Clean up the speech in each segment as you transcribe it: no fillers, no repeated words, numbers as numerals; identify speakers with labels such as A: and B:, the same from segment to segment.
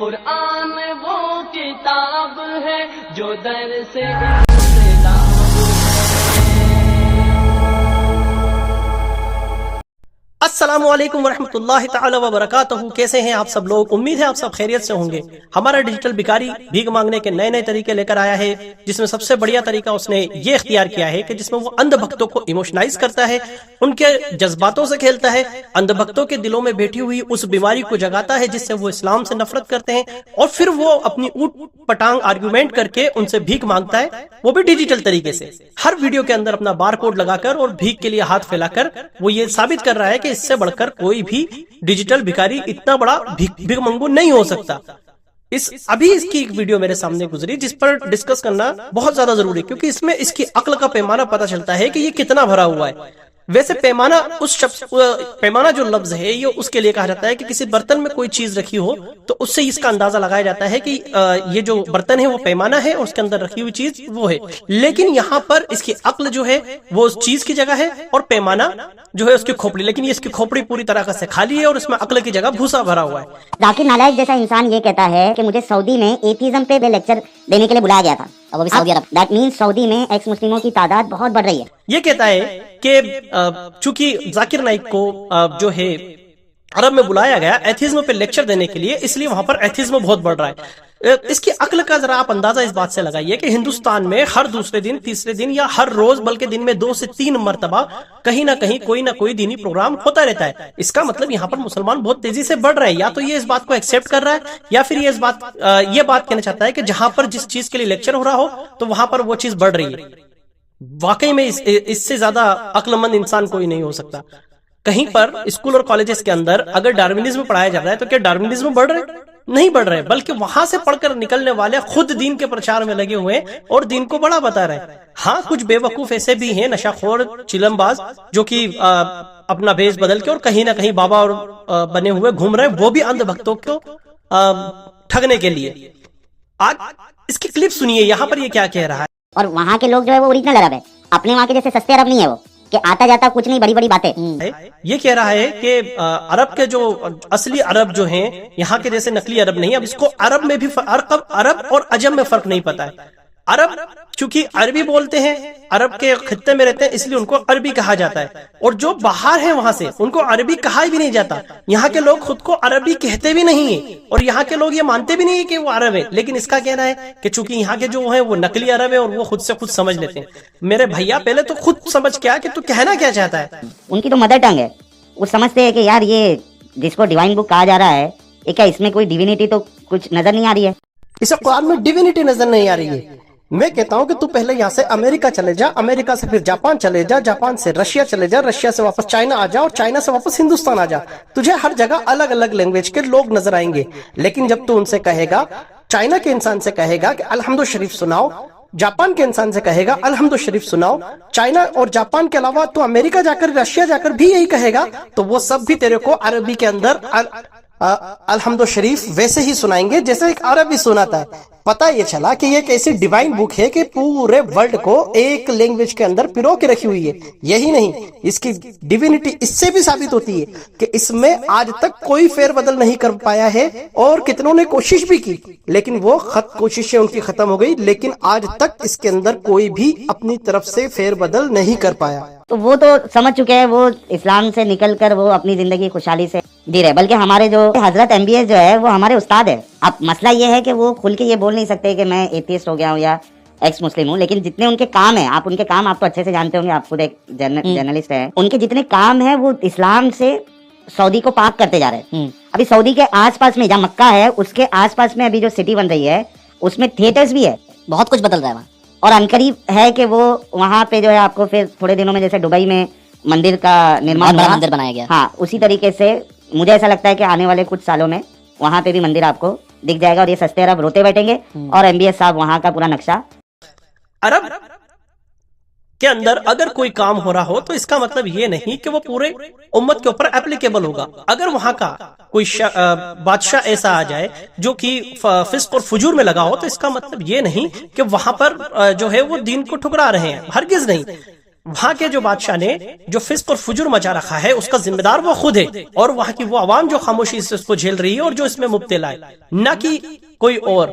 A: قرآن وہ کتاب ہے جو در سے انقلاب
B: السلام علیکم ورحمۃ اللہ تعالی وبرکاتہ. کیسے ہیں آپ سب لوگ؟ امید ہے آپ سب خیریت سے ہوں گے. ہمارا ڈیجیٹل بھکاری بھیک مانگنے کے نئے نئے طریقے لے کر آیا ہے، جس میں سب سے بڑھیا طریقہ اس نے یہ اختیار کیا ہے کہ جس میں وہ اندھ بھکتوں کو ایموشنائز کرتا ہے، ان کے جذباتوں سے کھیلتا ہے، اندھ بھکتوں کے دلوں میں بیٹھی ہوئی اس بیماری کو جگاتا ہے جس سے وہ اسلام سے نفرت کرتے ہیں، اور پھر وہ اپنی اوٹ پٹانگ آرگیومنٹ کر کے ان سے بھیک مانگتا ہے، وہ بھی ڈیجیٹل طریقے سے. ہر ویڈیو کے اندر اپنا بار کوڈ لگا کر اور بھیک کے لیے ہاتھ پھیلا کر وہ یہ ثابت کر رہا ہے کہ اس سے بڑھ کر کوئی بھی ڈیجیٹل بھکاری اتنا بڑا بھیک منگو نہیں ہو سکتا. ابھی اس کی ایک ویڈیو میرے سامنے گزری جس پر ڈسکس کرنا بہت زیادہ ضروری ہے، کیونکہ اس میں اس کی عقل کا پیمانہ پتہ چلتا ہے کہ یہ کتنا بھرا ہوا ہے. ویسے پیمانہ پیمانہ جو لفظ ہے یہ اس کے لیے کہا جاتا ہے کہ کسی برتن میں کوئی چیز رکھی ہو تو اس سے اس کا اندازہ لگایا جاتا ہے کہ یہ جو برتن ہے وہ پیمانہ ہے اور اس کے اندر رکھی ہوئی چیز وہ ہے. لیکن یہاں پر اس کی عقل جو ہے وہ اس چیز کی جگہ ہے اور پیمانہ جو ہے اس کی کھوپڑی، لیکن یہ اس کی کھوپڑی پوری طرح سے خالی ہے اور اس میں عقل کی جگہ بھوسا بھرا ہوا ہے.
C: ذاکر نالائق جیسا انسان یہ کہتا ہے کہ مجھے سعودی میں ایتھیزم پہ لیکچر دینے کے لیے بلایا گیا تھا، اور وہ بھی سعودی عرب. دیٹ مینس سعودی میں ایکس مسلموں کی تعداد بہت بڑھ رہی ہے.
B: یہ کہتا ہے کہ چونکہ ذاکر نائک کو جو ہے عرب میں بلایا گیا ایتھیزم پہ لیکچر دینے کے لیے، اس لیے وہاں پر ایتھیزم بہت بڑھ رہا ہے. اس کی عقل کا ذرا آپ اندازہ اس بات سے لگائیے کہ ہندوستان میں ہر دوسرے دن، تیسرے دن یا ہر روز بلکہ دن میں 2 سے 3 مرتبہ کہیں نہ کہیں کوئی نہ کوئی دینی پروگرام ہوتا رہتا ہے. اس کا مطلب یہاں پر مسلمان بہت تیزی سے بڑھ رہے ہیں. یا تو یہ اس بات کو ایکسپٹ کر رہا ہے یا پھر یہ بات کہنا چاہتا ہے کہ جہاں پر جس چیز کے لیے لیکچر ہو رہا ہو تو وہاں پر وہ چیز بڑھ رہی ہے. واقعی میں اس سے زیادہ عقل مند انسان کوئی نہیں ہو سکتا. کہیں پر اسکول اور کالجز کے اندر اگر ڈارونزم پڑھایا جا رہا ہے تو کیا ڈارونزم بڑھ رہے؟ نہیں بڑھ رہے، بلکہ وہاں سے پڑھ کر نکلنے والے خود دین کے پرچار میں لگے ہوئے اور دین کو بڑا بتا رہے ہیں. ہاں کچھ بے وقوف ایسے بھی ہیں نشہ خور چلم باز جو کہ اپنا بھیس بدل کے اور کہیں نہ کہیں بابا اور بنے ہوئے گھوم رہے ہیں، وہ بھی اندھ بھکتوں کو ٹھگنے کے لیے. آج اس کی کلپ سنیے، یہاں پر یہ کیا کہہ رہا ہے.
C: اور وہاں کے لوگ جو ہے وہ اوریجنل عرب ہے، اپنے وہاں کے جیسے سستے عرب نہیں ہے وہ کہ آتا جاتا کچھ نہیں، بڑی بڑی باتیں.
B: یہ کہہ رہا ہے کہ عرب کے جو اصلی عرب جو ہیں یہاں کے جیسے نقلی عرب نہیں. اب اس کو عرب میں بھی عرب اور عجم میں فرق نہیں پتا ہے. عرب چونکہ عربی بولتے ہیں، عرب کے خطے میں رہتے ہیں، اس لیے ان کو عربی کہا جاتا ہے، اور جو باہر ہیں وہاں سے ان کو عربی کہا بھی نہیں جاتا. یہاں کے لوگ خود کو عربی کہتے بھی نہیں ہیں اور یہاں کے لوگ یہ مانتے بھی نہیں ہیں کہ وہ عرب ہے. لیکن اس کا کہنا ہے کہ چونکہ یہاں کے جو ہیں وہ نقلی عرب ہے اور وہ خود سے خود سمجھ لیتے ہیں. میرے بھیا پہلے تو خود سمجھ کیا کہ تو کہنا کیا چاہتا ہے.
C: ان کی تو مدر ٹنگ ہے، وہ سمجھتے ہیں کہ یار یہ جس کو ڈیوائن بک کہا جا رہا ہے یہ کیا اس میں کوئی ڈیوینٹی تو کچھ نظر نہیں آ رہی ہے.
B: اسے قرآن میں ڈیوینٹی نظر نہیں آ رہی ہے. میں کہتا ہوں کہ تو پہلے یہاں سے امریکہ چلے جا، امریکہ سے پھر جاپان چلے جا، جاپان سے رشیا چلے جا، رشیا سے واپس چائنا آ جا اور چائنا سے واپس ہندوستان آ جا. تجھے ہر جگہ الگ الگ لینگویج کے لوگ نظر آئیں گے. لیکن جب تو ان سے کہے گا، چائنا کے انسان سے کہے گا کہ الحمد شریف سناؤ، جاپان کے انسان سے کہے گا الحمد شریف سناؤ، چائنا اور جاپان کے علاوہ تو امریکہ جا کر رشیا جا کر بھی یہی کہے گا، تو وہ سب بھی تیرے کو عربی کے اندر الحمد شریف ویسے ہی سنائیں گے جیسے ایک عربی سناتا ہے. پتہ یہ چلا کہ یہ ایک ایسی ڈیوائن بک ہے کہ پورے ورلڈ کو ایک لینگویج کے اندر پرو کے رکھی ہوئی ہے. یہی نہیں، اس کی ڈیوینٹی اس سے بھی ثابت ہوتی ہے کہ اس میں آج تک کوئی فیر بدل نہیں کر پایا ہے، اور کتنوں نے کوشش بھی کی لیکن وہ کوششیں ان کی ختم ہو گئی. لیکن آج تک اس کے اندر کوئی بھی اپنی طرف سے فیر بدل نہیں کر پایا.
C: تو وہ تو سمجھ چکے ہیں، وہ اسلام سے نکل کر وہ اپنی زندگی خوشحالی سے جی رہے. بلکہ ہمارے جو حضرت MBS جو ہے وہ ہمارے استاد ہے. اب مسئلہ یہ ہے کہ وہ کھل کے یہ بول نہیں سکتے کہ میں ایتھیسٹ ہو گیا ہوں یا ایکس مسلم ہوں، لیکن جتنے ان کے کام ہیں، آپ ان کے کام آپ تو اچھے سے جانتے ہوں گے، آپ خود ایک جرنلسٹ ہیں، ان کے جتنے کام ہیں وہ اسلام سے سعودی کو پاک کرتے جا رہے ہیں. ابھی سعودی کے آس پاس میں جہاں مکہ ہے اس کے آس پاس میں ابھی جو سٹی بن رہی ہے اس میں تھیٹرز بھی ہے، بہت کچھ بدل رہا ہے وہاں. اور عنقریب ہے کہ وہ وہاں پہ جو ہے آپ کو پھر تھوڑے دنوں میں جیسے دبئی میں مندر کا نرمان بڑا مندر بنایا گیا، ہاں اسی طریقے سے مجھے ایسا لگتا ہے کہ آنے والے کچھ سالوں میں وہاں پہ بھی مندر آپ کو دکھ جائے گا اور یہ سستے عرب روتے بیٹھیں گے. اور MBS صاحب وہاں کا پورا نقشہ
B: عرب کے اندر اگر کوئی کام ہو رہا ہو تو اس کا مطلب یہ نہیں کہ وہ پورے امت کے اوپر اپلیکیبل ہوگا. اگر وہاں کا کوئی بادشاہ ایسا آ جائے جو کہ فسق اور فجور میں لگا ہو تو اس کا مطلب یہ نہیں کہ وہاں پر جو ہے وہ دین کو ٹھکرا رہے ہیں، ہرگز نہیں. وہاں کے جو بادشاہ نے جو فسق اور فجور مچا رکھا ہے اس کا ذمہ دار وہ خود ہے، اور وہاں کی وہ عوام جو خاموشی سے اس کو جھیل رہی ہے اور جو اس میں مبتلا ہے، نہ کہ کوئی اور۔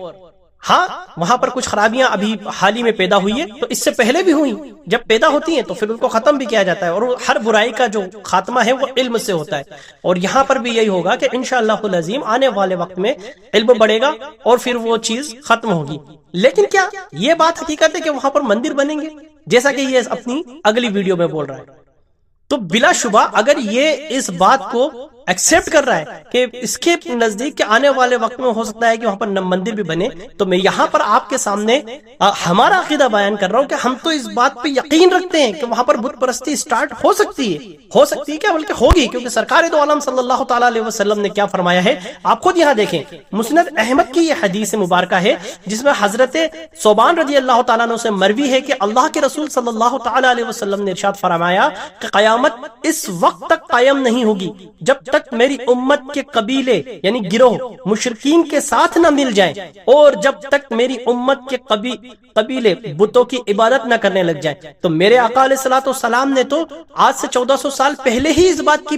B: ہاں وہاں پر کچھ خرابیاں ابھی حال ہی میں پیدا ہوئی ہے، تو اس سے پہلے بھی ہوئی، جب پیدا ہوتی ہیں تو پھر ان کو ختم بھی کیا جاتا ہے، اور ہر برائی کا جو خاتمہ ہے وہ علم سے ہوتا ہے، اور یہاں پر بھی یہی ہوگا کہ انشاءاللہ العظیم آنے والے وقت میں علم بڑھے گا اور پھر وہ چیز ختم ہوگی۔ لیکن کیا یہ بات حقیقت ہے کہ وہاں پر مندر بنیں گے، جیسا کہ یہ اپنی اگلی ویڈیو میں بول رہا ہے؟ تو بلا شبہ اگر یہ اس بات کو ایکسپٹ کر رہا ہے کہ اس کے نزدیک کے آنے والے وقت میں ہو سکتا ہے کہ وہاں پر مندر بھی بنے، تو میں یہاں پر آپ کے سامنے ہمارا عقیدہ بیان کر رہا ہوں کہ ہم تو اس بات پہ یقین رکھتے ہیں کہ وہاں پر بت پرستی سٹارٹ ہو سکتی ہے کیا بلکہ ہوگی، کیونکہ سرکار دو عالم صلی اللہ تعالیٰ علیہ وسلم نے کیا فرمایا ہے آپ خود یہاں دیکھیں۔ مسند احمد کی یہ حدیث مبارکہ ہے جس میں حضرت ثوبان رضی اللہ تعالیٰ عنہ سے مروی ہے کہ اللہ کے رسول صلی اللہ تعالیٰ علیہ وسلم نے ارشاد فرمایا کہ قیامت اس وقت تک قائم نہیں ہوگی جب تک میری امت کے قبیلے یعنی گروہ مشرکین کے ساتھ نہ مل جائیں، اور جب تک میری امت کے قبیلے بتوں کی عبادت نہ کرنے لگ جائیں۔ تو میرے آقا علیہ الصلوۃ والسلام نے تو آج سے 1400 سال پہلے ہی اس بات کی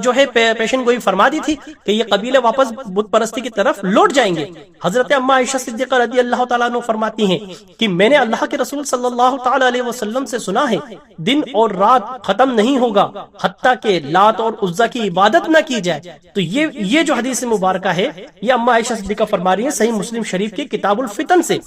B: جو ہے پیشن گوئی فرما دی تھی کہ یہ قبیلے واپس بت پرستی کی طرف لوٹ جائیں گے۔ حضرت اما عائشہ صدیقہ رضی اللہ تعالیٰ عنہ فرماتی ہیں کہ میں نے اللہ کے رسول صلی اللہ تعالیٰ علیہ وسلم سے سنا ہے دن اور رات ختم نہیں ہوگا حتیٰ کہ لات اور عزا کی عبادت نہ کی جائے۔ تو یہ جو حدیث مبارکہ ہے یہ اما عائشہ صدیقہ فرما رہی ہے صحیح مسلم شریف کی کتاب الفتن سے۔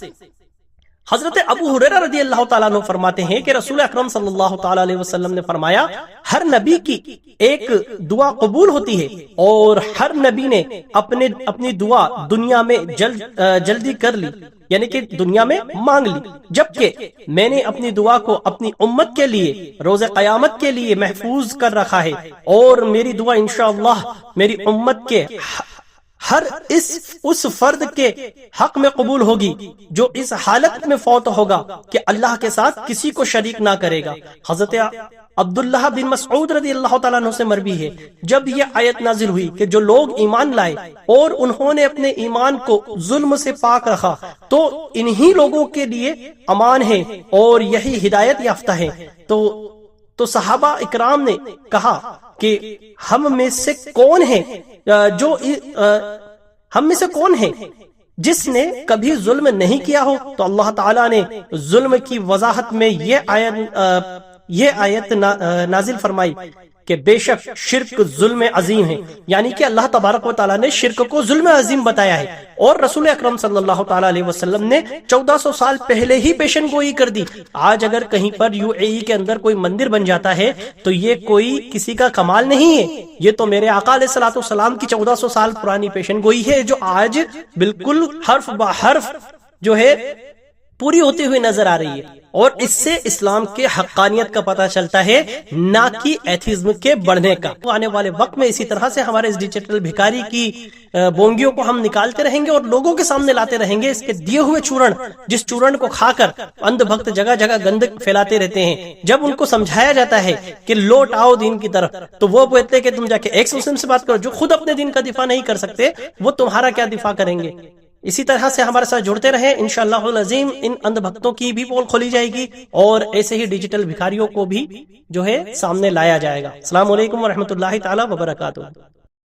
B: حضرت ابو ہریرہ رضی اللہ تعالیٰ عنہ فرماتے ہیں کہ رسول اکرم صلی اللہ تعالیٰ علیہ وسلم نے فرمایا ہر نبی کی ایک دعا قبول ہوتی ہے، اور ہر نبی نے اپنی دعا دنیا میں جلدی کر لی، یعنی کہ دنیا میں مانگ لی، جبکہ میں نے اپنی دعا کو اپنی امت کے لیے روز قیامت کے لیے محفوظ کر رکھا ہے، اور میری دعا انشاءاللہ میری امت کے ہر اس فرد کے حق میں قبول ہوگی جو اس حالت میں فوت ہوگا کہ اللہ کے ساتھ کسی کو شریک نہ کرے گا۔ حضرت عبداللہ بن مسعود رضی اللہ تعالیٰ عنہ سے مروی ہے جب یہ آیت نازل ہوئی کہ جو لوگ ایمان لائے اور انہوں نے اپنے ایمان کو ظلم سے پاک رکھا تو انہی لوگوں کے لیے امان ہے اور یہی ہدایت یافتہ ہے، تو صحابہ اکرام نے کہا کہ ہم میں سے کون ہے جس نے کبھی ظلم نہیں کیا ہو؟ تو اللہ تعالیٰ نے ظلم کی وضاحت میں یہ آیت نازل فرمائی کہ بے شک شرک ظلم عظیم ہے، یعنی کہ اللہ تبارک و تعالیٰ نے شرک کو ظلم عظیم بتایا ہے، اور رسول اکرم صلی اللہ تعالیٰ علیہ وسلم نے 1400 سال پہلے ہی پیشن گوئی کر دی۔ آج اگر کہیں پر UAE کے اندر کوئی مندر بن جاتا ہے تو یہ کوئی کسی کا کمال نہیں ہے، یہ تو میرے آقا علیہ الصلوۃ والسلام کی 1400 سال پرانی پیشن گوئی ہے جو آج بالکل حرف بہ حرف جو ہے پوری ہوتی ہوئی نظر آ رہی ہے، اور اس سے اسلام کے حقانیت کا پتہ چلتا ہے نہ کہ ایتھیزم کے بڑھنے کا۔ آنے والے وقت میں اسی طرح سے ہمارے اس ڈیجیٹل بھکاری کی بونگیوں کو ہم نکالتے رہیں گے اور لوگوں کے سامنے لاتے رہیں گے، اس کے دیے ہوئے چورن، جس چورن کو کھا کر اندھ بھکت جگہ جگہ گند پھیلاتے رہتے ہیں۔ جب ان کو سمجھایا جاتا ہے کہ لوٹ آؤ دین کی طرف تو وہ کہتے ہیں کہ تم جا کے ایکس مسلم سے بات کرو، جو خود اپنے دین کا دفاع نہیں کر سکتے وہ تمہارا کیا دفاع کریں گے۔ اسی طرح سے ہمارے ساتھ جڑتے رہیں، انشاءاللہ العظیم ان اندھ بھکتوں کی بھی پول کھولی جائے گی اور ایسے ہی ڈیجیٹل بھکاریوں کو بھی جو ہے سامنے لایا جائے گا۔ السلام علیکم ورحمۃ اللہ تعالی وبرکاتہ۔